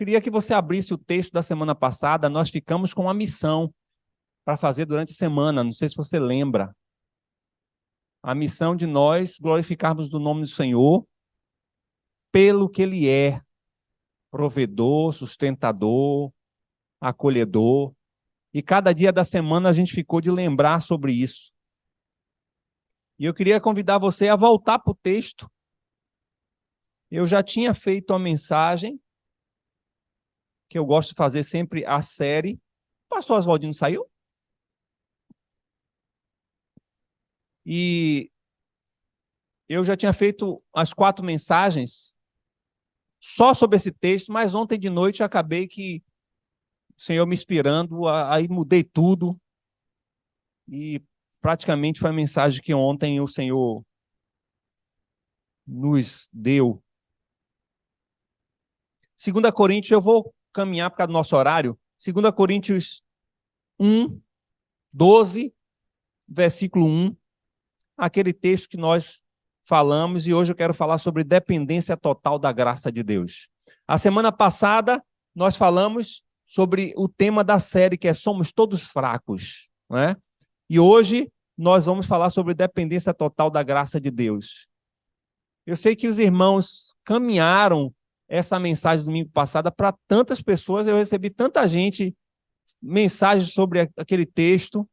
Queria que você abrisse o texto da semana passada. Nós ficamos com uma missão para fazer durante a semana. Não sei se você lembra. A missão de nós glorificarmos o nome do Senhor pelo que Ele é: provedor, sustentador, acolhedor. E cada dia da semana a gente ficou de lembrar sobre isso. E eu queria convidar você a voltar para o texto. Eu já tinha feito uma mensagem, que eu gosto de fazer sempre a série. O pastor Oswaldino saiu? E eu já tinha feito as 4 mensagens só sobre esse texto, mas ontem de noite acabei que o Senhor me inspirando, aí mudei tudo. E praticamente foi a mensagem que ontem o Senhor nos deu. 2 Coríntios, eu vou caminhar por causa do nosso horário. 2 Coríntios 1, 12, versículo 1. Aquele texto que nós falamos, e hoje eu quero falar sobre dependência total da graça de Deus. A semana passada, nós falamos sobre o tema da série, que é Somos Todos Fracos, né? E hoje nós vamos falar sobre dependência total da graça de Deus. Eu sei que os irmãos caminharam essa mensagem domingo passado para tantas pessoas, eu recebi tanta gente, mensagens sobre aquele texto,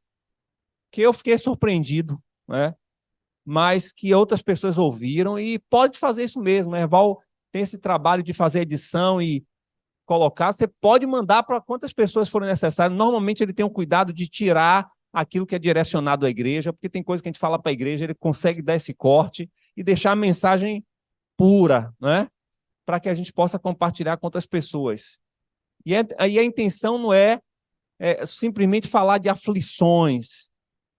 que eu fiquei surpreendido, né? Mas que outras pessoas ouviram, e pode fazer isso mesmo, né? Val tem esse trabalho de fazer edição e colocar, você pode mandar para quantas pessoas forem necessárias. Normalmente ele tem um cuidado de tirar aquilo que é direcionado à igreja, porque tem coisa que a gente fala para a igreja, ele consegue dar esse corte e deixar a mensagem pura, né? Para que a gente possa compartilhar com outras pessoas. E aí a intenção não é simplesmente falar de aflições,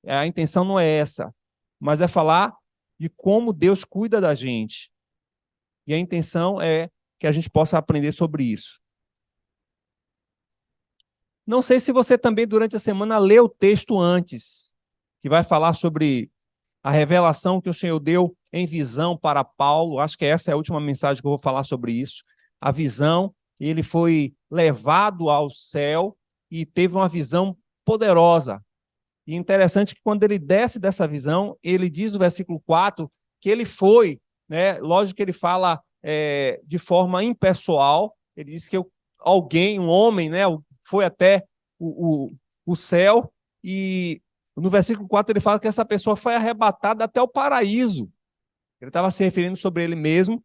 a intenção não é essa, mas é falar de como Deus cuida da gente. E a intenção é que a gente possa aprender sobre isso. Não sei se você também, durante a semana, leu o texto antes, que vai falar sobre a revelação que o Senhor deu em visão para Paulo. Acho que essa é a última mensagem que eu vou falar sobre isso. A visão, ele foi levado ao céu e teve uma visão poderosa. E interessante que quando ele desce dessa visão, ele diz no versículo 4 que ele foi, né? Lógico que ele fala de forma impessoal, ele diz que alguém, um homem, né, foi até o céu, e no versículo 4 ele fala que essa pessoa foi arrebatada até o paraíso. Ele estava se referindo sobre ele mesmo.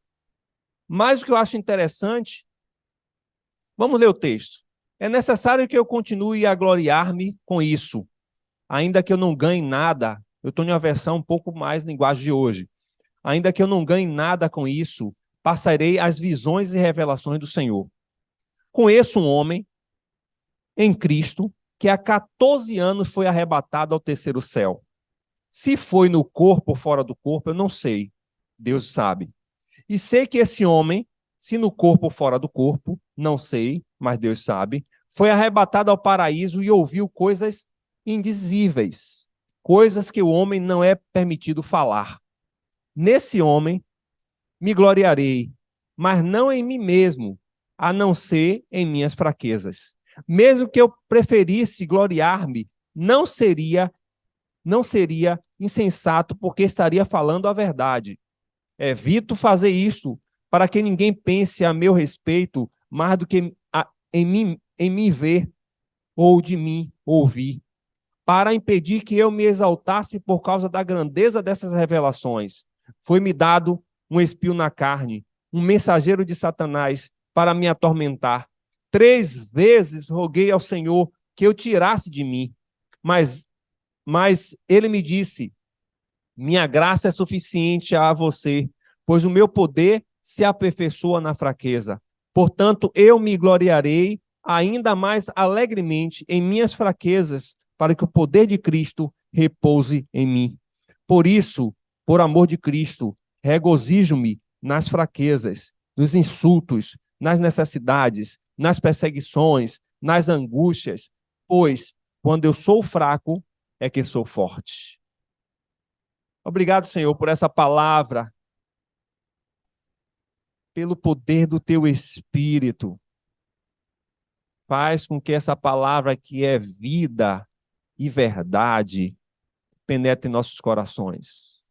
Mas o que eu acho interessante, vamos ler o texto. É necessário que eu continue a gloriar-me com isso, ainda que eu não ganhe nada. Eu estou em uma versão um pouco mais linguagem de hoje. Ainda que eu não ganhe nada com isso, passarei as visões e revelações do Senhor. Conheço um homem em Cristo que há 14 anos foi arrebatado ao terceiro céu. Se foi no corpo ou fora do corpo, eu não sei. Deus sabe. E sei que esse homem, se no corpo ou fora do corpo, não sei, mas Deus sabe, foi arrebatado ao paraíso e ouviu coisas indizíveis, coisas que o homem não é permitido falar. Nesse homem me gloriarei, mas não em mim mesmo, a não ser em minhas fraquezas. Mesmo que eu preferisse gloriar-me, não seria insensato, porque estaria falando a verdade. Evito fazer isso para que ninguém pense a meu respeito mais do que em mim ver ou de mim ouvir, para impedir que eu me exaltasse por causa da grandeza dessas revelações. Foi-me dado um espinho na carne, um mensageiro de Satanás para me atormentar. 3 vezes roguei ao Senhor que eu tirasse de mim, mas ele me disse: minha graça é suficiente a você, pois o meu poder se aperfeiçoa na fraqueza. Portanto, eu me gloriarei ainda mais alegremente em minhas fraquezas, para que o poder de Cristo repouse em mim. Por isso, por amor de Cristo, regozijo-me nas fraquezas, nos insultos, nas necessidades, nas perseguições, nas angústias, pois quando eu sou fraco, é que sou forte. Obrigado, Senhor, por essa palavra, pelo poder do Teu Espírito. Faz com que essa palavra que é vida e verdade penetre em nossos corações.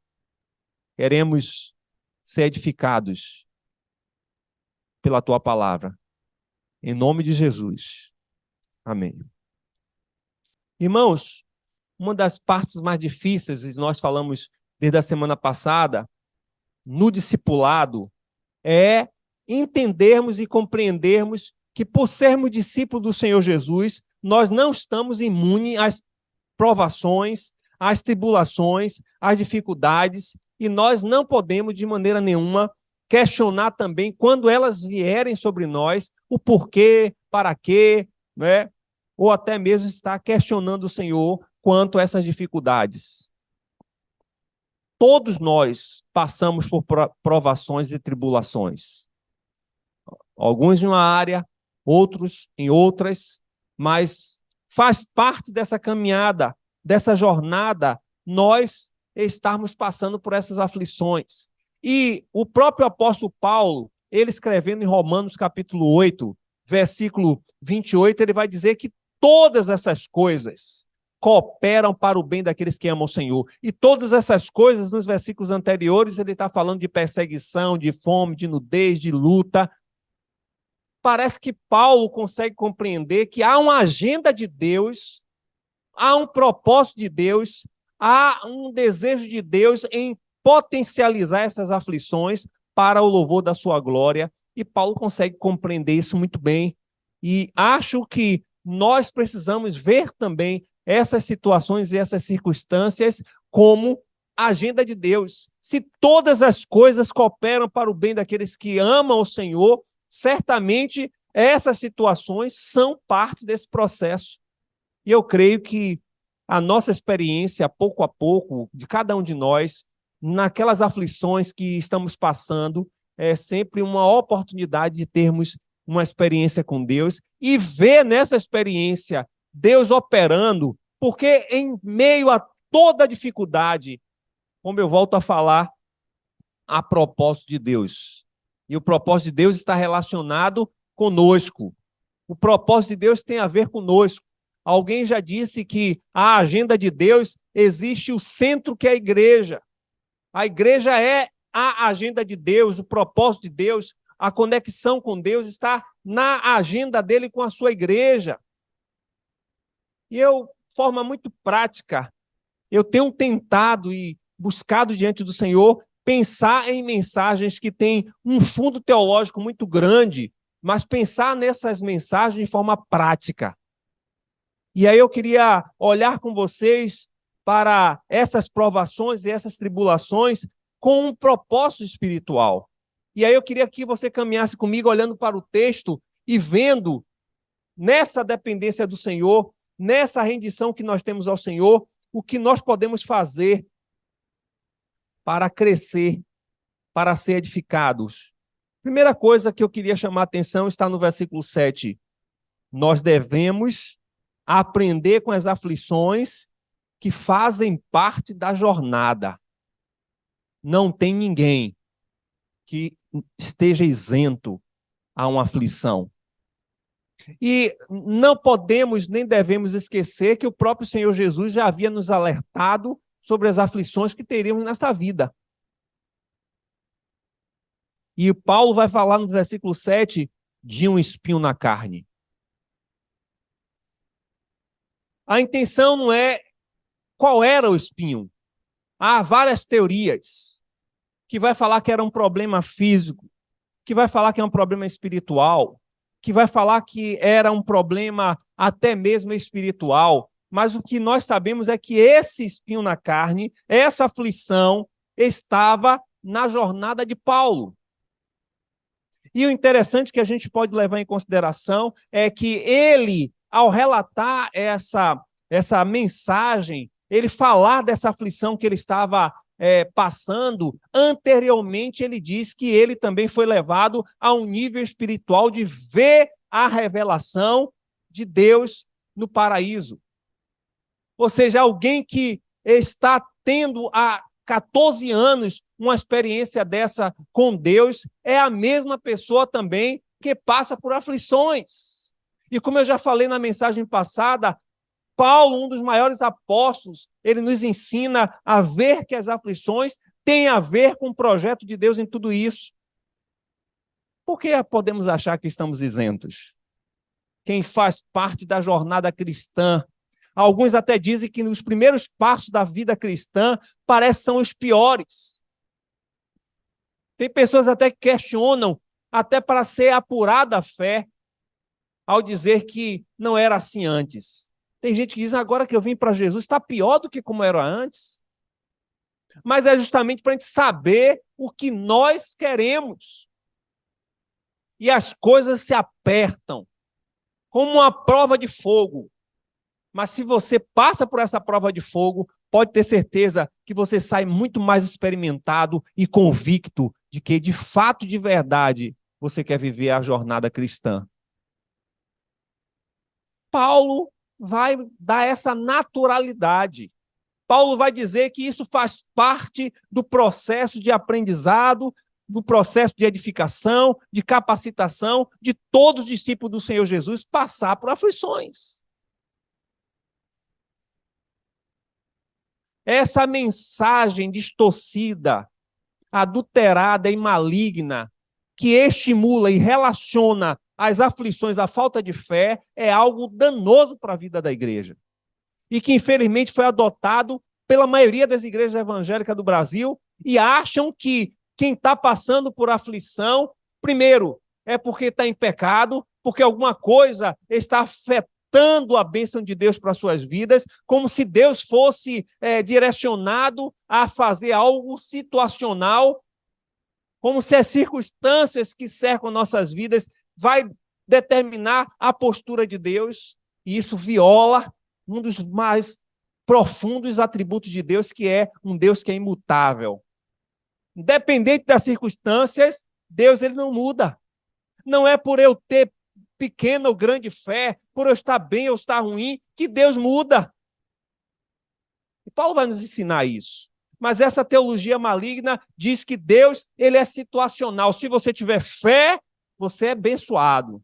Queremos ser edificados pela tua palavra. Em nome de Jesus. Amém. Irmãos, uma das partes mais difíceis, e nós falamos desde a semana passada, no discipulado, é entendermos e compreendermos que, por sermos discípulos do Senhor Jesus, nós não estamos imunes às provações, às tribulações, às dificuldades, e nós não podemos, de maneira nenhuma, questionar também, quando elas vierem sobre nós, o porquê, para quê, né? Ou até mesmo estar questionando o Senhor quanto a essas dificuldades. Todos nós passamos por provações e tribulações. Alguns em uma área, outros em outras, mas faz parte dessa caminhada, dessa jornada, nós estarmos passando por essas aflições. E o próprio apóstolo Paulo, ele escrevendo em Romanos capítulo 8, versículo 28, ele vai dizer que todas essas coisas cooperam para o bem daqueles que amam o Senhor. E todas essas coisas, nos versículos anteriores, ele está falando de perseguição, de fome, de nudez, de luta. Parece que Paulo consegue compreender que há uma agenda de Deus, há um propósito de Deus, há um desejo de Deus em potencializar essas aflições para o louvor da sua glória. E Paulo consegue compreender isso muito bem. E acho que nós precisamos ver também essas situações e essas circunstâncias como agenda de Deus. Se todas as coisas cooperam para o bem daqueles que amam o Senhor, certamente essas situações são parte desse processo. E eu creio que a nossa experiência, pouco a pouco, de cada um de nós, naquelas aflições que estamos passando, é sempre uma oportunidade de termos uma experiência com Deus e ver nessa experiência Deus operando, porque em meio a toda dificuldade, como eu volto a falar, há propósito de Deus. E o propósito de Deus está relacionado conosco. O propósito de Deus tem a ver conosco. Alguém já disse que a agenda de Deus existe o centro que é a igreja. A igreja é a agenda de Deus, o propósito de Deus, a conexão com Deus está na agenda dele com a sua igreja. E eu, de forma muito prática, eu tenho tentado e buscado diante do Senhor pensar em mensagens que têm um fundo teológico muito grande, mas pensar nessas mensagens de forma prática. E aí eu queria olhar com vocês para essas provações e essas tribulações com um propósito espiritual. E aí eu queria que você caminhasse comigo olhando para o texto e vendo nessa dependência do Senhor, nessa rendição que nós temos ao Senhor, o que nós podemos fazer para crescer, para ser edificados. Primeira coisa que eu queria chamar a atenção está no versículo 7. Nós devemos aprender com as aflições que fazem parte da jornada. Não tem ninguém que esteja isento a uma aflição. E não podemos nem devemos esquecer que o próprio Senhor Jesus já havia nos alertado sobre as aflições que teríamos nesta vida. E Paulo vai falar no versículo 7 de um espinho na carne. A intenção não é qual era o espinho. Há várias teorias que vai falar que era um problema físico, que vai falar que é um problema espiritual, que vai falar que era um problema até mesmo espiritual, mas o que nós sabemos é que esse espinho na carne, essa aflição, estava na jornada de Paulo. E o interessante que a gente pode levar em consideração é que ele, ao relatar essa mensagem, ele falar dessa aflição que ele estava passando, anteriormente ele diz que ele também foi levado a um nível espiritual de ver a revelação de Deus no paraíso. Ou seja, alguém que está tendo há 14 anos uma experiência dessa com Deus, é a mesma pessoa também que passa por aflições. E como eu já falei na mensagem passada, Paulo, um dos maiores apóstolos, ele nos ensina a ver que as aflições têm a ver com o projeto de Deus em tudo isso. Por que podemos achar que estamos isentos? Quem faz parte da jornada cristã, alguns até dizem que os primeiros passos da vida cristã parecem que são os piores. Tem pessoas até que questionam, até para ser apurada a fé, ao dizer que não era assim antes. Tem gente que diz, agora que eu vim para Jesus, está pior do que como era antes. Mas é justamente para a gente saber o que nós queremos. E as coisas se apertam, como uma prova de fogo. Mas se você passa por essa prova de fogo, pode ter certeza que você sai muito mais experimentado e convicto de que, de fato, de verdade, você quer viver a jornada cristã. Paulo vai dar essa naturalidade. Paulo vai dizer que isso faz parte do processo de aprendizado, do processo de edificação, de capacitação de todos os discípulos do Senhor Jesus passar por aflições. Essa mensagem distorcida, adulterada e maligna, que estimula e relaciona as aflições à falta de fé, é algo danoso para a vida da igreja. E que, infelizmente, foi adotado pela maioria das igrejas evangélicas do Brasil e acham que quem está passando por aflição, primeiro, é porque está em pecado, porque alguma coisa está afetando a bênção de Deus para as suas vidas, como se Deus fosse direcionado a fazer algo situacional, como se as circunstâncias que cercam nossas vidas vai determinar a postura de Deus, e isso viola um dos mais profundos atributos de Deus, que é um Deus que é imutável. Independente das circunstâncias, Deus ele não muda. Não é por eu ter pequena ou grande fé, por eu estar bem ou estar ruim, que Deus muda. E Paulo vai nos ensinar isso. Mas essa teologia maligna diz que Deus ele é situacional. Se você tiver fé, você é abençoado.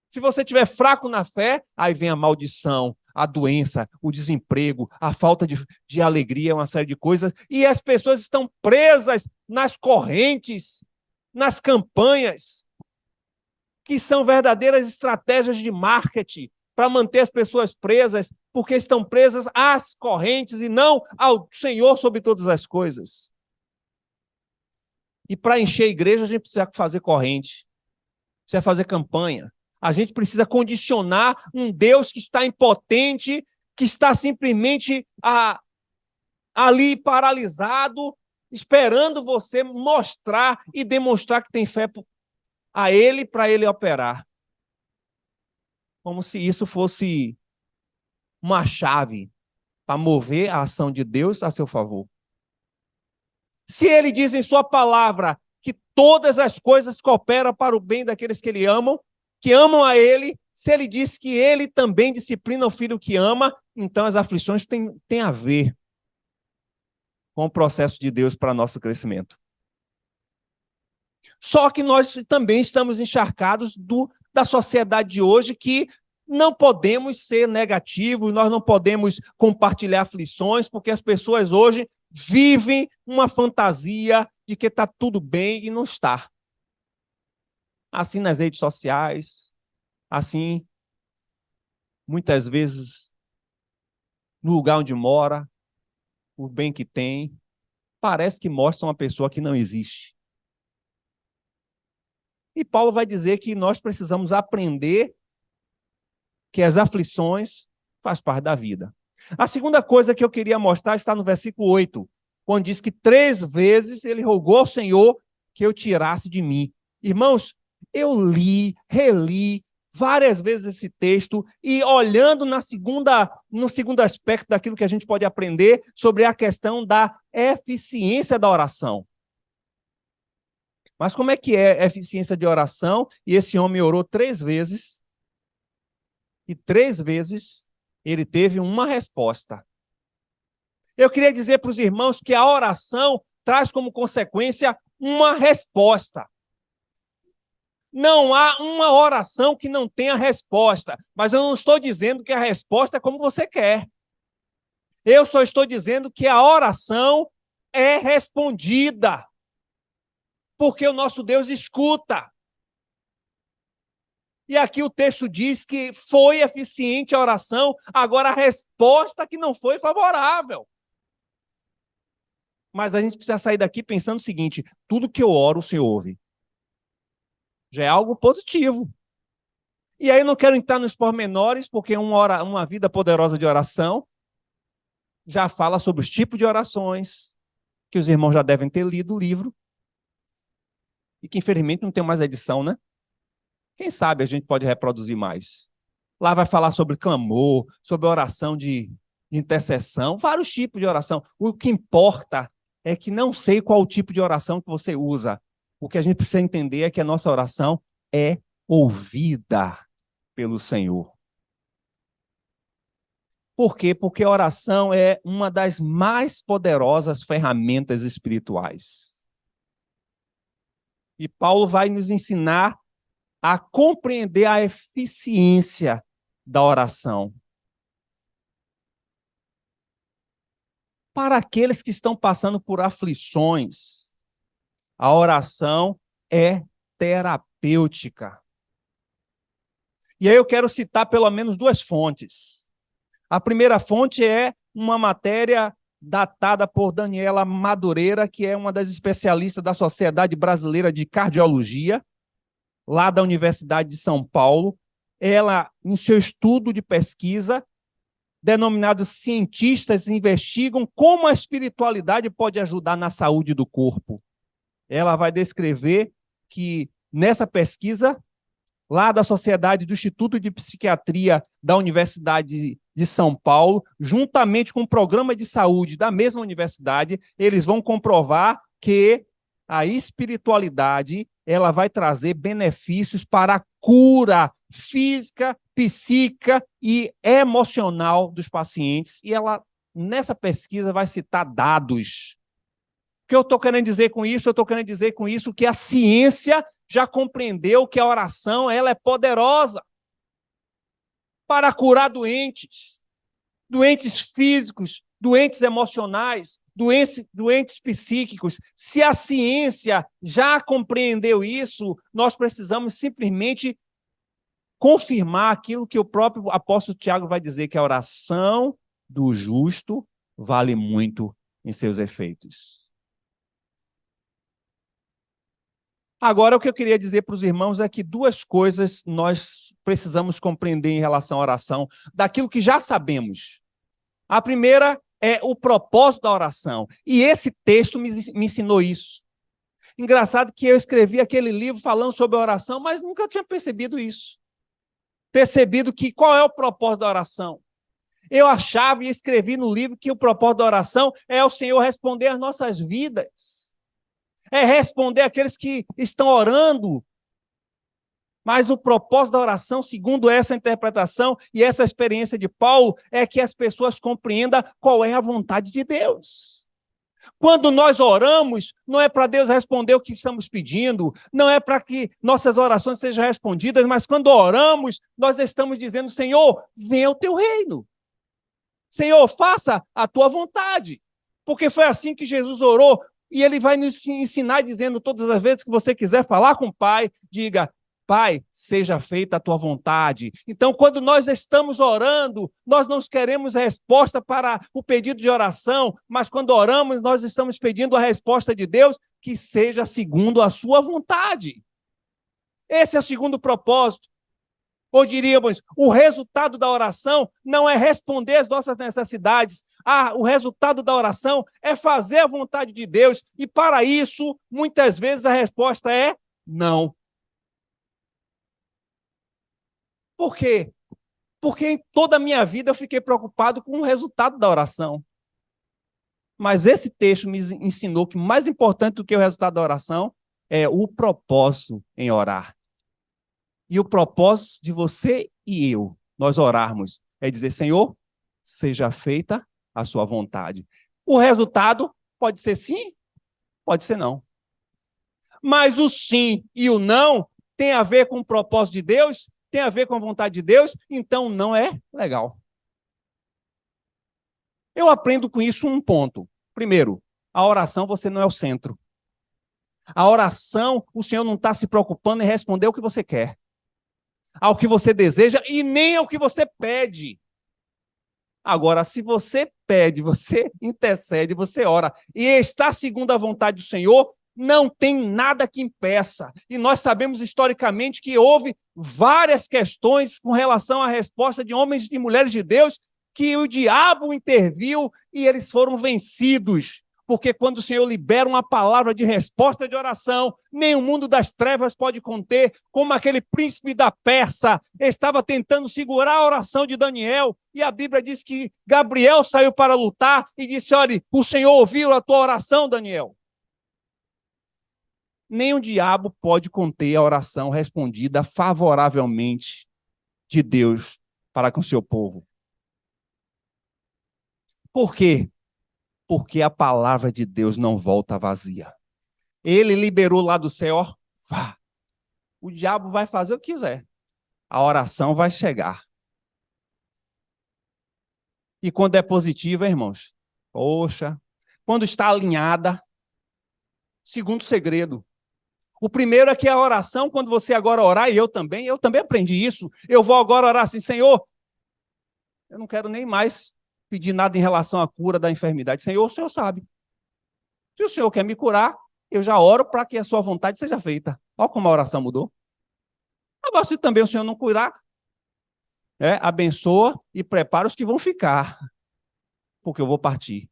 Se você estiver fraco na fé, aí vem a maldição, a doença, o desemprego, a falta de alegria, uma série de coisas. E as pessoas estão presas nas correntes, nas campanhas, que são verdadeiras estratégias de marketing para manter as pessoas presas, porque estão presas às correntes e não ao Senhor sobre todas as coisas. E para encher a igreja, a gente precisa fazer corrente, precisa fazer campanha. A gente precisa condicionar um Deus que está impotente, que está simplesmente ali paralisado, esperando você mostrar e demonstrar que tem fé a Ele para Ele operar. Como se isso fosse uma chave para mover a ação de Deus a seu favor. Se Ele diz em sua palavra que todas as coisas cooperam para o bem daqueles que amam a Ele, se Ele diz que Ele também disciplina o filho que ama, então as aflições têm a ver com o processo de Deus para nosso crescimento. Só que nós também estamos encharcados da sociedade de hoje, que não podemos ser negativos, nós não podemos compartilhar aflições, porque as pessoas hoje vivem uma fantasia de que está tudo bem e não está. Assim nas redes sociais, assim, muitas vezes, no lugar onde mora, o bem que tem, parece que mostra uma pessoa que não existe. E Paulo vai dizer que nós precisamos aprender que as aflições fazem parte da vida. A segunda coisa que eu queria mostrar está no versículo 8, quando diz que 3 vezes ele rogou ao Senhor que eu tirasse de mim. Irmãos, eu reli várias vezes esse texto e olhando no segundo aspecto daquilo que a gente pode aprender sobre a questão da eficiência da oração. Mas como é que é a eficiência de oração? E esse homem orou 3 vezes, e 3 vezes ele teve uma resposta. Eu queria dizer para os irmãos que a oração traz como consequência uma resposta. Não há uma oração que não tenha resposta, mas eu não estou dizendo que a resposta é como você quer. Eu só estou dizendo que a oração é respondida, porque o nosso Deus escuta. E aqui o texto diz que foi eficiente a oração, agora a resposta que não foi favorável. Mas a gente precisa sair daqui pensando o seguinte: tudo que eu oro, o Senhor ouve. Já é algo positivo. E aí eu não quero entrar nos pormenores, porque uma vida poderosa de oração já fala sobre os tipos de orações, que os irmãos já devem ter lido o livro, e que infelizmente não tem mais edição, né? Quem sabe a gente pode reproduzir mais. Lá vai falar sobre clamor, sobre oração de intercessão, vários tipos de oração. O que importa é que não sei qual o tipo de oração que você usa. O que a gente precisa entender é que a nossa oração é ouvida pelo Senhor. Por quê? Porque a oração é uma das mais poderosas ferramentas espirituais. E Paulo vai nos ensinar a compreender a eficiência da oração. Para aqueles que estão passando por aflições, a oração é terapêutica. E aí eu quero citar pelo menos duas fontes. A primeira fonte é uma matéria datada por Daniela Madureira, que é uma das especialistas da Sociedade Brasileira de Cardiologia, lá da Universidade de São Paulo. Ela, em seu estudo de pesquisa, denominados cientistas investigam como a espiritualidade pode ajudar na saúde do corpo. Ela vai descrever que, nessa pesquisa, lá da Sociedade do Instituto de Psiquiatria da Universidade de São Paulo, juntamente com o programa de saúde da mesma universidade, eles vão comprovar que a espiritualidade ela vai trazer benefícios para a cura física, psíquica e emocional dos pacientes. E ela, nessa pesquisa, vai citar dados. O que eu estou querendo dizer com isso? Eu estou querendo dizer com isso que a ciência já compreendeu que a oração ela é poderosa para curar doentes, doentes físicos, doentes emocionais, doentes psíquicos. Se a ciência já compreendeu isso, nós precisamos simplesmente confirmar aquilo que o próprio apóstolo Tiago vai dizer, que a oração do justo vale muito em seus efeitos. Agora, o que eu queria dizer para os irmãos é que duas coisas nós precisamos compreender em relação à oração, daquilo que já sabemos. A primeira é o propósito da oração. E esse texto me ensinou isso. Engraçado que eu escrevi aquele livro falando sobre a oração, mas nunca tinha percebido isso. Percebido que qual é o propósito da oração. Eu achava e escrevi no livro que o propósito da oração é o Senhor responder às nossas vidas. É responder àqueles que estão orando. Mas o propósito da oração, segundo essa interpretação e essa experiência de Paulo, é que as pessoas compreendam qual é a vontade de Deus. Quando nós oramos, não é para Deus responder o que estamos pedindo, não é para que nossas orações sejam respondidas, mas quando oramos, nós estamos dizendo: Senhor, venha o teu reino. Senhor, faça a tua vontade. Porque foi assim que Jesus orou. E ele vai nos ensinar dizendo todas as vezes que você quiser falar com o Pai, diga: Pai, seja feita a tua vontade. Então, quando nós estamos orando, nós não queremos resposta para o pedido de oração, mas quando oramos, nós estamos pedindo a resposta de Deus que seja segundo a sua vontade. Esse é o segundo propósito. Ou diríamos, o resultado da oração não é responder às nossas necessidades. O resultado da oração é fazer a vontade de Deus. E para isso, muitas vezes a resposta é não. Por quê? Porque em toda a minha vida eu fiquei preocupado com o resultado da oração. Mas esse texto me ensinou que mais importante do que o resultado da oração é o propósito em orar. E o propósito de você e eu, nós orarmos, é dizer: Senhor, seja feita a sua vontade. O resultado pode ser sim, pode ser não. Mas o sim e o não tem a ver com o propósito de Deus, tem a ver com a vontade de Deus, então não é legal. Eu aprendo com isso um ponto. Primeiro, a oração você não é o centro. A oração, o Senhor não está se preocupando em responder o que você quer, ao que você deseja e nem ao que você pede. Agora, se você pede, você intercede, você ora e está segundo a vontade do Senhor, não tem nada que impeça. E nós sabemos historicamente que houve várias questões com relação à resposta de homens e mulheres de Deus que o diabo interviu e eles foram vencidos. Porque quando o Senhor libera uma palavra de resposta de oração, nem o mundo das trevas pode conter, como aquele príncipe da Pérsia estava tentando segurar a oração de Daniel, e a Bíblia diz que Gabriel saiu para lutar e disse, olha, o Senhor ouviu a tua oração, Daniel. Nem o diabo pode conter a oração respondida favoravelmente de Deus para com o seu povo. Por quê? Porque a palavra de Deus não volta vazia. Ele liberou lá do céu, ó, vá. O diabo vai fazer o que quiser. A oração vai chegar. E quando é positiva, irmãos, poxa, quando está alinhada, segundo segredo. O primeiro é que a oração, quando você agora orar, e eu também aprendi isso, eu vou agora orar assim, Senhor, eu não quero nem mais pedir nada em relação à cura da enfermidade. Senhor, o Senhor sabe. Se o Senhor quer me curar, eu já oro para que a sua vontade seja feita. Olha como a oração mudou. Agora, se também o Senhor não curar, abençoa e prepara os que vão ficar, porque eu vou partir.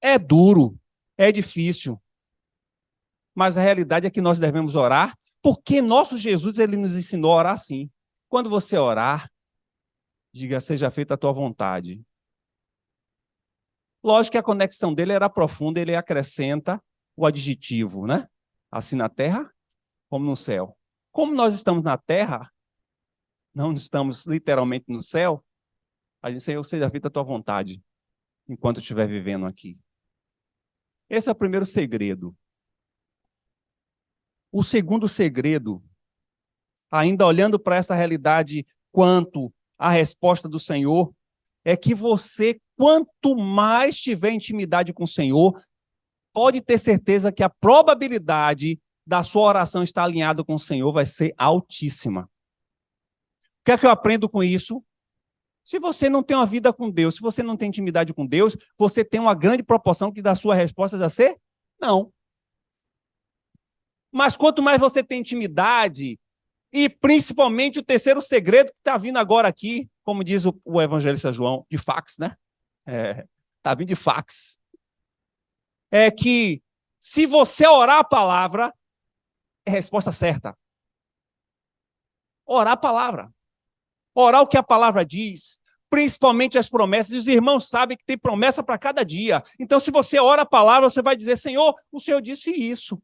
É duro, é difícil, mas a realidade é que nós devemos orar, porque nosso Jesus, ele nos ensinou a orar assim. Quando você orar, diga, seja feita a tua vontade. Lógico que a conexão dele era profunda, ele acrescenta o adjetivo, né? Assim na terra, como no céu. Como nós estamos na terra, não estamos literalmente no céu, a gente, Senhor, seja feita a tua vontade, enquanto eu estiver vivendo aqui. Esse é o primeiro segredo. O segundo segredo, ainda olhando para essa realidade quanto à resposta do Senhor, é que você, quanto mais tiver intimidade com o Senhor, pode ter certeza que a probabilidade da sua oração estar alinhada com o Senhor vai ser altíssima. O que é que eu aprendo com isso? Se você não tem uma vida com Deus, se você não tem intimidade com Deus, você tem uma grande proporção que da sua resposta já ser não. Mas quanto mais você tem intimidade, e principalmente o terceiro segredo que está vindo agora aqui, como diz o evangelista João, de fax, né? Está vindo de fax. É que se você orar a palavra, é a resposta certa. Orar a palavra. Orar o que a palavra diz, principalmente as promessas. E os irmãos sabem que tem promessa para cada dia. Então, se você ora a palavra, você vai dizer, Senhor, o Senhor disse isso.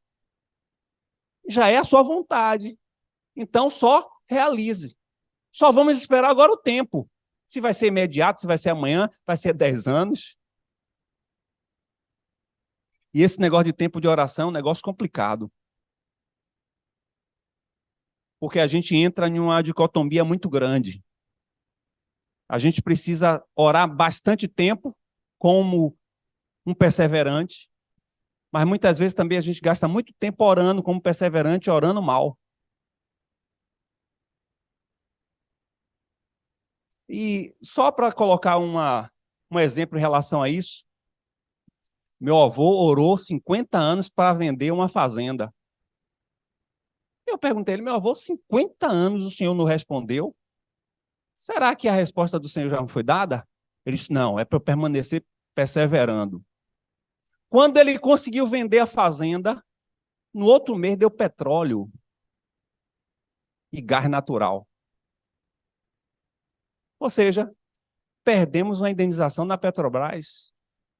Já é a sua vontade. Então, só realize. Só vamos esperar agora o tempo. Se vai ser imediato, se vai ser amanhã, vai ser 10 anos. E esse negócio de tempo de oração é um negócio complicado. Porque a gente entra em uma dicotomia muito grande. A gente precisa orar bastante tempo, como um perseverante, mas muitas vezes também a gente gasta muito tempo orando como perseverante, orando mal. E só para colocar um exemplo em relação a isso, meu avô orou 50 anos para vender uma fazenda. Eu perguntei a ele, meu avô, 50 anos o senhor não respondeu? Será que a resposta do Senhor já não foi dada? Ele disse, não, é para eu permanecer perseverando. Quando ele conseguiu vender a fazenda, no outro mês deu petróleo e gás natural. Ou seja, perdemos uma indenização na Petrobras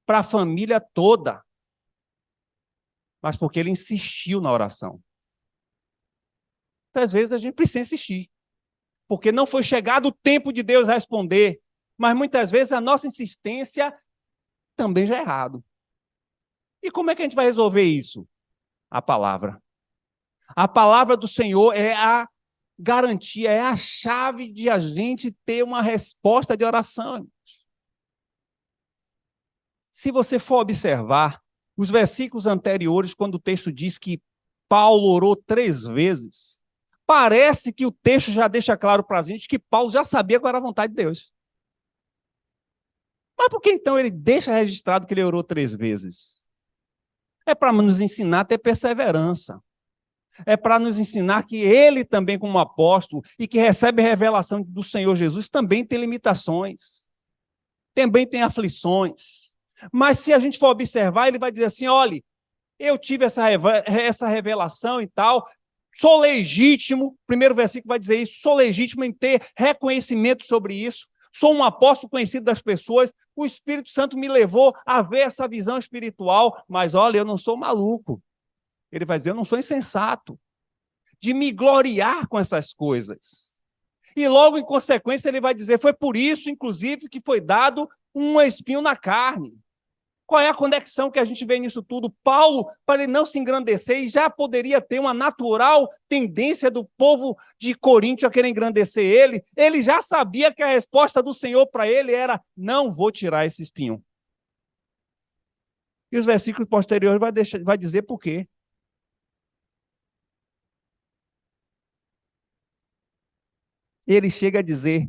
para a família toda. Mas porque ele insistiu na oração. Às vezes a gente precisa insistir. Porque não foi chegado o tempo de Deus responder. Mas muitas vezes a nossa insistência também já é errado. E como é que a gente vai resolver isso? A palavra. A palavra do Senhor é a garantia, é a chave de a gente ter uma resposta de oração. Se você for observar os versículos anteriores, quando o texto diz que Paulo orou 3 vezes, parece que o texto já deixa claro para a gente que Paulo já sabia qual era a vontade de Deus. Mas por que então ele deixa registrado que ele orou 3 vezes? É para nos ensinar a ter perseverança. É para nos ensinar que ele também, como apóstolo, e que recebe revelação do Senhor Jesus, também tem limitações, também tem aflições. Mas se a gente for observar, ele vai dizer assim, olha, eu tive essa revelação e tal, sou legítimo, primeiro versículo vai dizer isso, sou legítimo em ter reconhecimento sobre isso, sou um apóstolo conhecido das pessoas, o Espírito Santo me levou a ver essa visão espiritual, mas olha, eu não sou maluco. Ele vai dizer, eu não sou insensato de me gloriar com essas coisas. E logo em consequência ele vai dizer, foi por isso, inclusive, que foi dado um espinho na carne. Qual é a conexão que a gente vê nisso tudo? Paulo, para ele não se engrandecer, e já poderia ter uma natural tendência do povo de Coríntio a querer engrandecer ele já sabia que a resposta do Senhor para ele era, não vou tirar esse espinho. E os versículos posteriores vai dizer por quê. Ele chega a dizer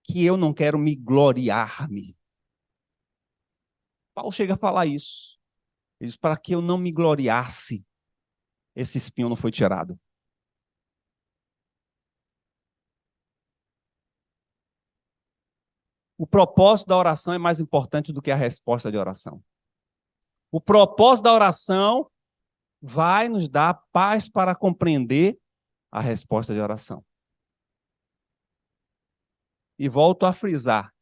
que eu não quero me gloriar-me. Paulo chega a falar isso. Ele diz, para que eu não me gloriasse, esse espinho não foi tirado. O propósito da oração é mais importante do que a resposta de oração. O propósito da oração vai nos dar paz para compreender a resposta de oração. E volto a frisar,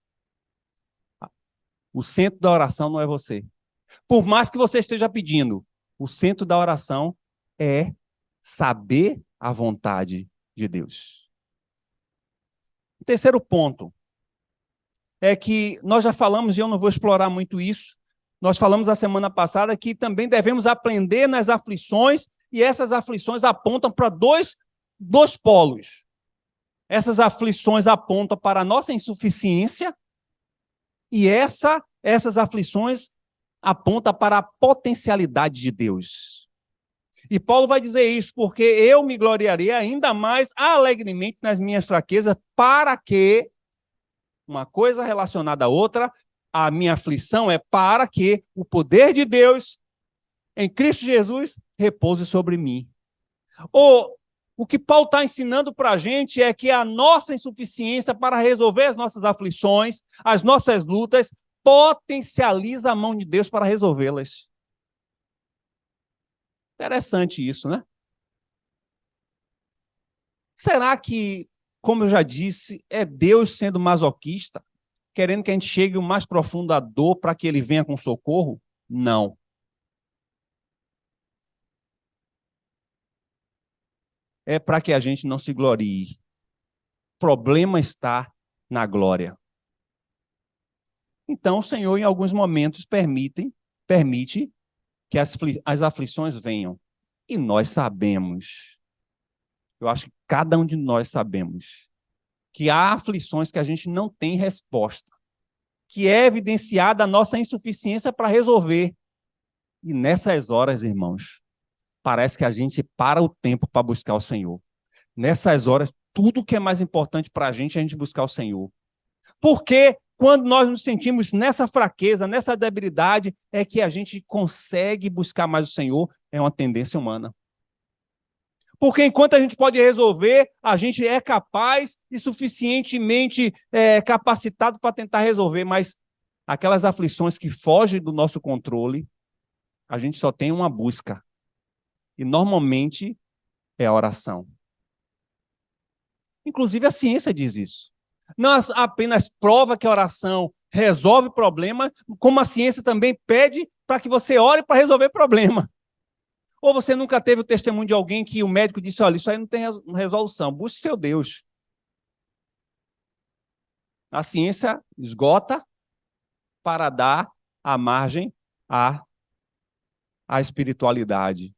o centro da oração não é você. Por mais que você esteja pedindo, o centro da oração é saber a vontade de Deus. O terceiro ponto é que nós já falamos, e eu não vou explorar muito isso, nós falamos a semana passada que também devemos aprender nas aflições, e essas aflições apontam para dois polos. Essas aflições apontam para a nossa insuficiência, e essas aflições apontam para a potencialidade de Deus. E Paulo vai dizer isso, porque eu me gloriarei ainda mais alegremente nas minhas fraquezas, para que, uma coisa relacionada à outra, a minha aflição é para que o poder de Deus em Cristo Jesus repouse sobre mim. O que Paulo está ensinando para a gente é que a nossa insuficiência para resolver as nossas aflições, as nossas lutas, potencializa a mão de Deus para resolvê-las. Interessante isso, né? Será que, como eu já disse, é Deus sendo masoquista, querendo que a gente chegue o mais profundo da dor para que ele venha com socorro? Não. É para que a gente não se glorie. O problema está na glória. Então, o Senhor, em alguns momentos, permite que as aflições venham. E nós sabemos, eu acho que cada um de nós sabemos, que há aflições que a gente não tem resposta, que é evidenciada a nossa insuficiência para resolver. E nessas horas, irmãos, parece que a gente para o tempo para buscar o Senhor. Nessas horas, tudo que é mais importante para a gente é a gente buscar o Senhor. Porque quando nós nos sentimos nessa fraqueza, nessa debilidade, é que a gente consegue buscar mais o Senhor, é uma tendência humana. Porque enquanto a gente pode resolver, a gente é capaz e suficientemente capacitado para tentar resolver, mas aquelas aflições que fogem do nosso controle, a gente só tem uma busca. E normalmente é a oração. Inclusive a ciência diz isso. Não apenas prova que a oração resolve problema, como a ciência também pede para que você ore para resolver problema. Ou você nunca teve o testemunho de alguém que o médico disse, olha, isso aí não tem resolução, busque seu Deus. A ciência esgota para dar à margem à espiritualidade.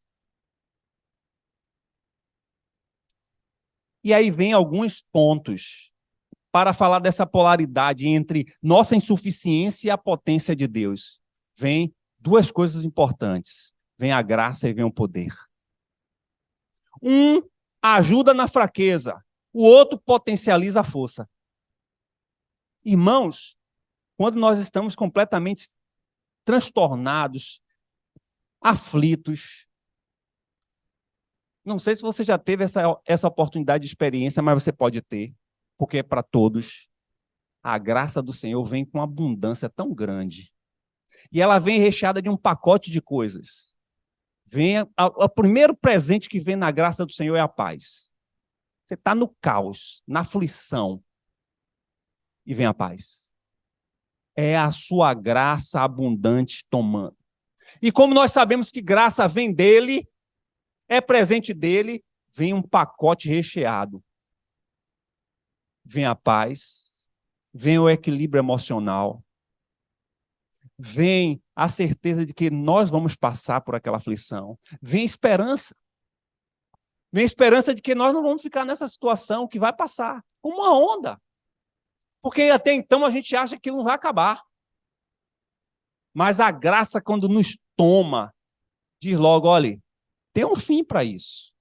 E aí vem alguns pontos para falar dessa polaridade entre nossa insuficiência e a potência de Deus. Vem duas coisas importantes. Vem a graça e vem o poder. Um ajuda na fraqueza, o outro potencializa a força. Irmãos, quando nós estamos completamente transtornados, aflitos, não sei se você já teve essa oportunidade de experiência, mas você pode ter, porque é para todos. A graça do Senhor vem com abundância tão grande. E ela vem recheada de um pacote de coisas. O primeiro presente que vem na graça do Senhor é a paz. Você está no caos, na aflição, e vem a paz. É a sua graça abundante tomando. E como nós sabemos que graça vem dele, é presente dele, vem um pacote recheado. Vem a paz, vem o equilíbrio emocional, vem a certeza de que nós vamos passar por aquela aflição, vem esperança. Vem esperança de que nós não vamos ficar nessa situação, que vai passar, como uma onda. Porque até então a gente acha que não vai acabar. Mas a graça, quando nos toma, diz logo, olha, tem um fim para isso.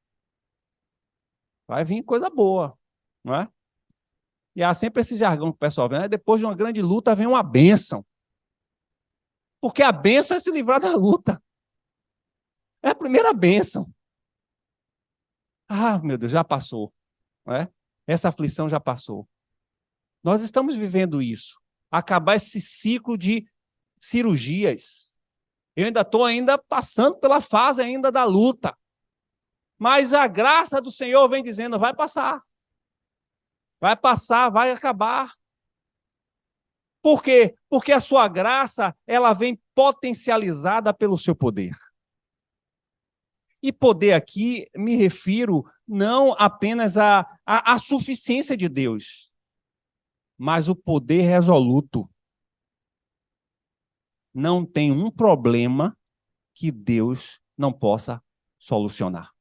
Vai vir coisa boa, não é? E há sempre esse jargão que o pessoal vê, né? Depois de uma grande luta vem uma bênção. Porque a bênção é se livrar da luta. É a primeira bênção. Ah, meu Deus, já passou. Não é? Essa aflição já passou. Nós estamos vivendo isso. Acabar esse ciclo de cirurgias. Eu ainda estou passando pela fase ainda da luta. Mas a graça do Senhor vem dizendo, vai passar. Vai passar, vai acabar. Por quê? Porque a sua graça, ela vem potencializada pelo seu poder. E poder aqui, me refiro não apenas à suficiência de Deus, mas o poder resoluto. Não tem um problema que Deus não possa solucionar.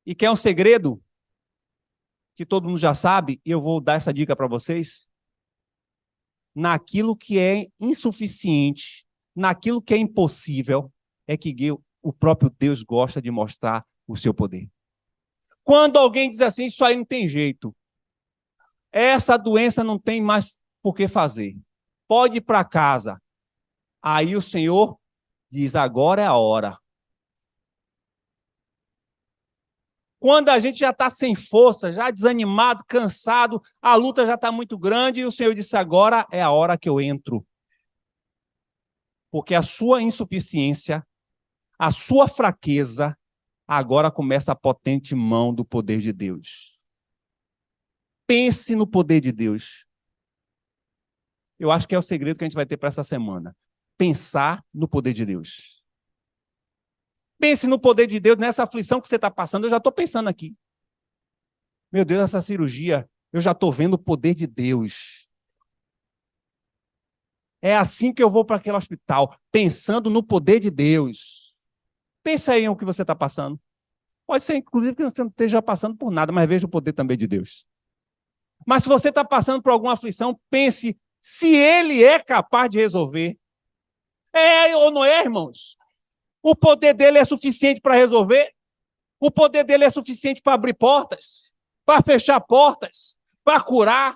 E quer um segredo que todo mundo já sabe, e eu vou dar essa dica para vocês? Naquilo que é insuficiente, naquilo que é impossível, é que o próprio Deus gosta de mostrar o seu poder. Quando alguém diz assim, isso aí não tem jeito, essa doença não tem mais por que fazer, pode ir para casa. Aí o Senhor diz, agora é a hora. Quando a gente já está sem força, já desanimado, cansado, a luta já está muito grande, e o Senhor disse, agora é a hora que eu entro. Porque a sua insuficiência, a sua fraqueza, agora começa a potente mão do poder de Deus. Pense no poder de Deus. Eu acho que é o segredo que a gente vai ter para essa semana. Pensar no poder de Deus. Pense no poder de Deus nessa aflição que você está passando. Eu já estou pensando aqui. Meu Deus, essa cirurgia, eu já estou vendo o poder de Deus. É assim que eu vou para aquele hospital, pensando no poder de Deus. Pensa aí em o que você está passando. Pode ser, inclusive, que você não esteja passando por nada, mas veja o poder também de Deus. Mas se você está passando por alguma aflição, pense se Ele é capaz de resolver. É ou não é, irmãos? O poder dele é suficiente para resolver? O poder dele é suficiente para abrir portas, para fechar portas, para curar,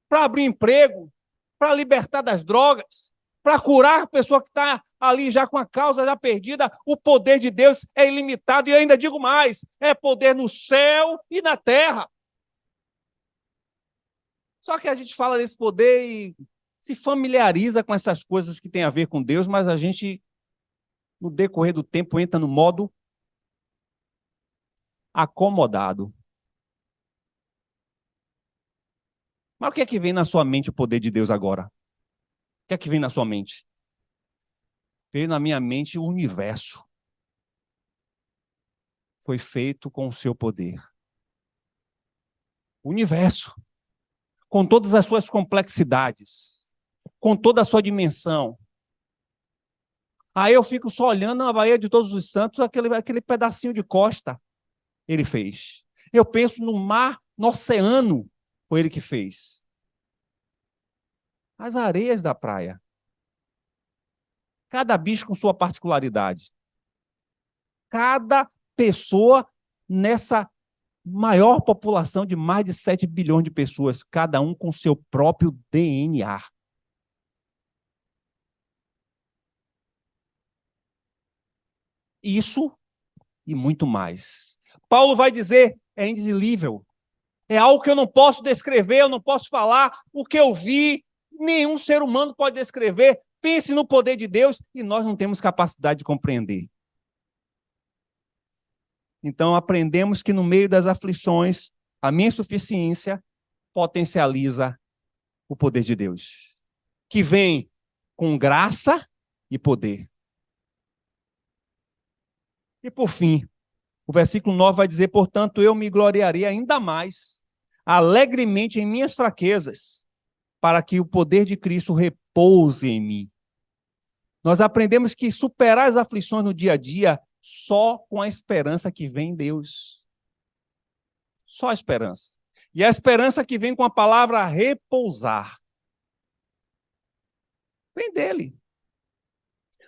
para abrir emprego, para libertar das drogas, para curar a pessoa que está ali já com a causa já perdida. O poder de Deus é ilimitado e eu ainda digo mais, é poder no céu e na terra. Só que a gente fala desse poder e se familiariza com essas coisas que têm a ver com Deus, mas a gente, no decorrer do tempo, entra no modo acomodado. Mas o que é que vem na sua mente o poder de Deus agora? O que é que vem na sua mente? Veio na minha mente o universo. Foi feito com o seu poder. O universo. Com todas as suas complexidades. Com toda a sua dimensão. Aí eu fico só olhando a Baía de Todos os Santos, aquele pedacinho de costa, ele fez. Eu penso no mar, no oceano, foi ele que fez. As areias da praia. Cada bicho com sua particularidade. Cada pessoa nessa maior população de mais de 7 bilhões de pessoas, cada um com seu próprio DNA. Isso e muito mais. Paulo vai dizer, é indizível. É algo que eu não posso descrever, eu não posso falar o que eu vi, nenhum ser humano pode descrever. Pense no poder de Deus e nós não temos capacidade de compreender. Então, aprendemos que no meio das aflições, a minha insuficiência potencializa o poder de Deus, que vem com graça e poder. E por fim, o versículo 9 vai dizer, portanto, eu me gloriarei ainda mais, alegremente em minhas fraquezas, para que o poder de Cristo repouse em mim. Nós aprendemos que superar as aflições no dia a dia só com a esperança que vem em Deus. Só a esperança. E a esperança que vem com a palavra repousar. Vem dele.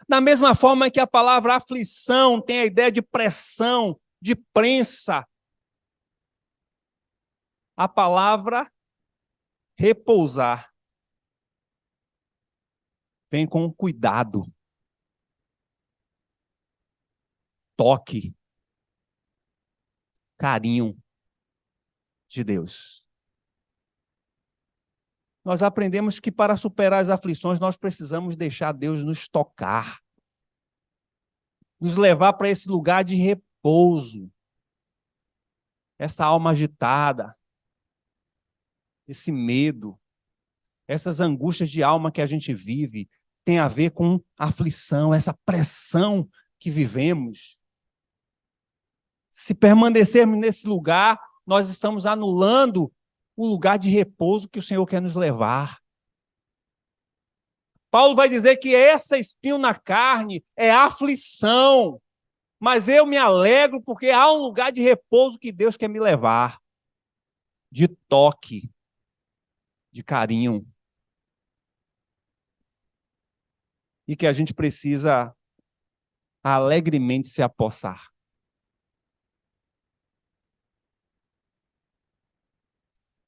Da mesma forma que a palavra aflição tem a ideia de pressão, de prensa, a palavra repousar vem com cuidado, toque, carinho de Deus. Nós aprendemos que para superar as aflições nós precisamos deixar Deus nos tocar, nos levar para esse lugar de repouso, essa alma agitada, esse medo, essas angústias de alma que a gente vive, tem a ver com aflição, essa pressão que vivemos. Se permanecermos nesse lugar, nós estamos anulando o lugar de repouso que o Senhor quer nos levar. Paulo vai dizer que essa espinho na carne é aflição, mas eu me alegro porque há um lugar de repouso que Deus quer me levar, de toque, de carinho. E que a gente precisa alegremente se apossar.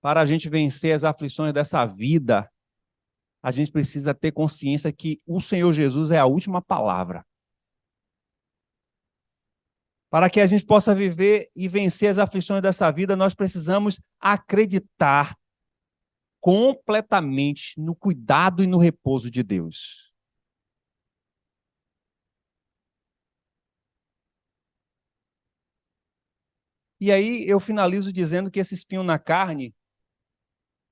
Para a gente vencer as aflições dessa vida, a gente precisa ter consciência que o Senhor Jesus é a última palavra. Para que a gente possa viver e vencer as aflições dessa vida, nós precisamos acreditar completamente no cuidado e no repouso de Deus. E aí eu finalizo dizendo que esse espinho na carne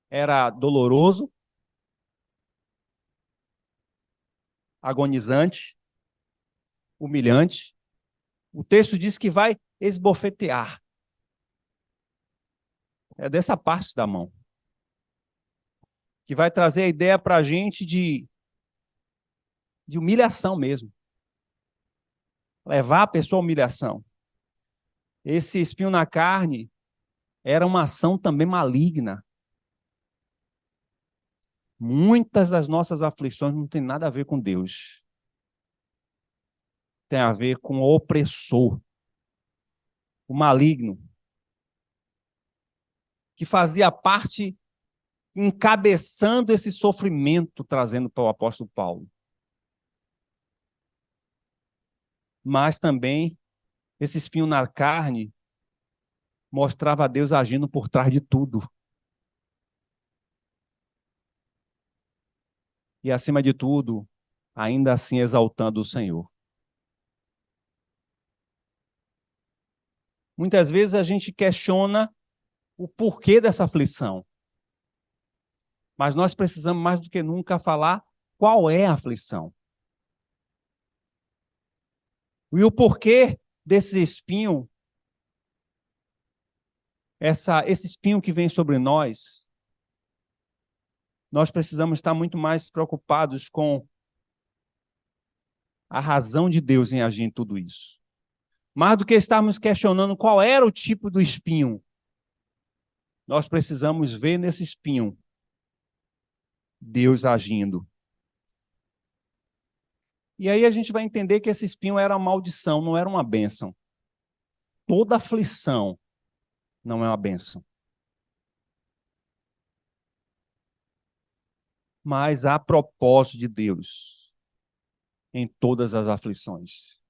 era doloroso, agonizante, humilhante. O texto diz que vai esbofetear. É dessa parte da mão. Que vai trazer a ideia para a gente de humilhação mesmo. Levar a pessoa à humilhação. Esse espinho na carne era uma ação também maligna. Muitas das nossas aflições não têm nada a ver com Deus. Tem a ver com o opressor, o maligno, que fazia parte, encabeçando esse sofrimento, trazendo para o apóstolo Paulo. Mas também, esse espinho na carne mostrava a Deus agindo por trás de tudo. E, acima de tudo, ainda assim exaltando o Senhor. Muitas vezes a gente questiona o porquê dessa aflição. Mas nós precisamos mais do que nunca falar qual é a aflição. E o porquê desse espinho, esse espinho que vem sobre nós precisamos estar muito mais preocupados com a razão de Deus em agir em tudo isso. Mais do que estarmos questionando qual era o tipo do espinho, nós precisamos ver nesse espinho Deus agindo. E aí a gente vai entender que esse espinho era uma maldição, não era uma bênção. Toda aflição não é uma bênção. Mas há propósito de Deus em todas as aflições.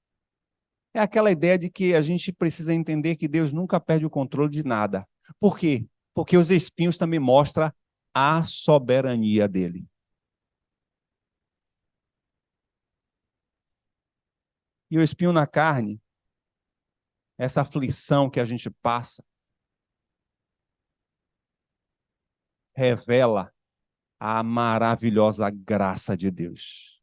É aquela ideia de que a gente precisa entender que Deus nunca perde o controle de nada. Por quê? Porque os espinhos também mostram a soberania dele. E o espinho na carne, essa aflição que a gente passa, revela a maravilhosa graça de Deus.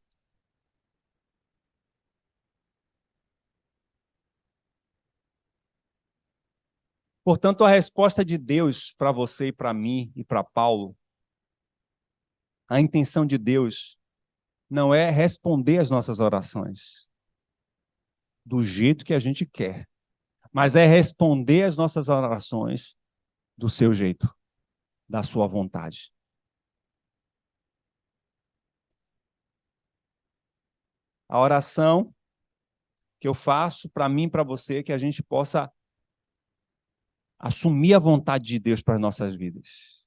Portanto, a resposta de Deus para você e para mim e para Paulo, a intenção de Deus não é responder às nossas orações do jeito que a gente quer, mas é responder às nossas orações do seu jeito, da sua vontade. A oração que eu faço para mim e para você é que a gente possa assumir a vontade de Deus para as nossas vidas.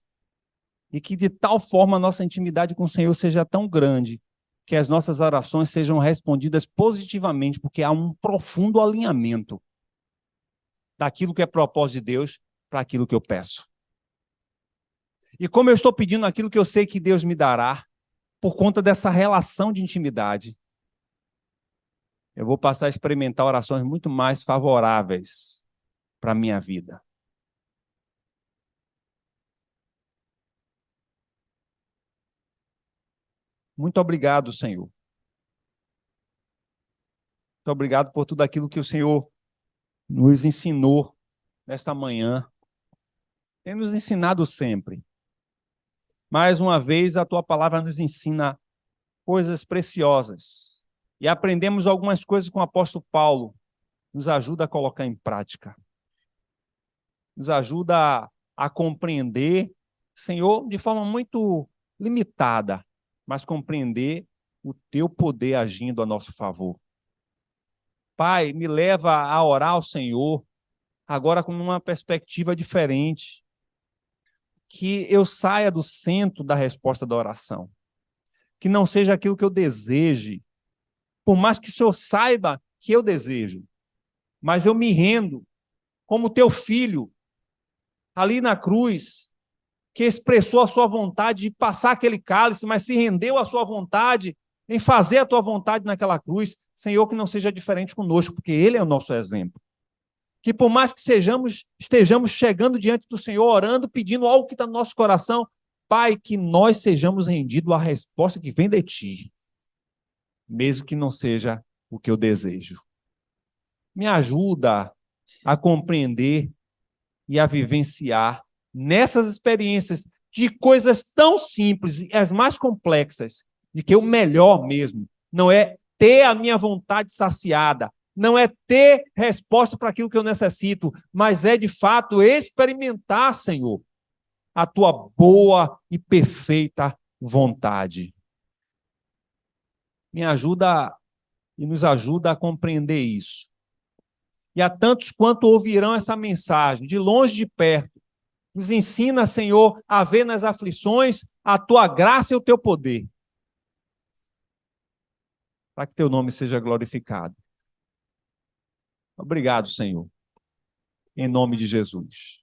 E que de tal forma a nossa intimidade com o Senhor seja tão grande que as nossas orações sejam respondidas positivamente, porque há um profundo alinhamento daquilo que é propósito de Deus para aquilo que eu peço. E como eu estou pedindo aquilo que eu sei que Deus me dará, por conta dessa relação de intimidade, eu vou passar a experimentar orações muito mais favoráveis para a minha vida. Muito obrigado, Senhor. Muito obrigado por tudo aquilo que o Senhor nos ensinou nesta manhã. Tem nos ensinado sempre. Mais uma vez, a tua palavra nos ensina coisas preciosas. E aprendemos algumas coisas com o apóstolo Paulo. Nos ajuda a colocar em prática. Nos ajuda a compreender, Senhor, de forma muito limitada, mas compreender o teu poder agindo a nosso favor. Pai, me leva a orar ao Senhor, agora com uma perspectiva diferente. Que eu saia do centro da resposta da oração. Que não seja aquilo que eu deseje, por mais que o Senhor saiba que eu desejo, mas eu me rendo como teu filho, ali na cruz, que expressou a sua vontade de passar aquele cálice, mas se rendeu à sua vontade em fazer a tua vontade naquela cruz. Senhor, que não seja diferente conosco, porque Ele é o nosso exemplo. Que por mais que estejamos chegando diante do Senhor, orando, pedindo algo que está no nosso coração, Pai, que nós sejamos rendidos à resposta que vem de Ti, mesmo que não seja o que eu desejo. Me ajuda a compreender e a vivenciar nessas experiências de coisas tão simples e as mais complexas, de que o melhor mesmo não é ter a minha vontade saciada, não é ter resposta para aquilo que eu necessito, mas é de fato experimentar, Senhor, a tua boa e perfeita vontade. Me ajuda e nos ajuda a compreender isso. E a tantos quanto ouvirão essa mensagem, de longe e de perto, nos ensina, Senhor, a ver nas aflições a tua graça e o teu poder, para que teu nome seja glorificado. Obrigado, Senhor, em nome de Jesus.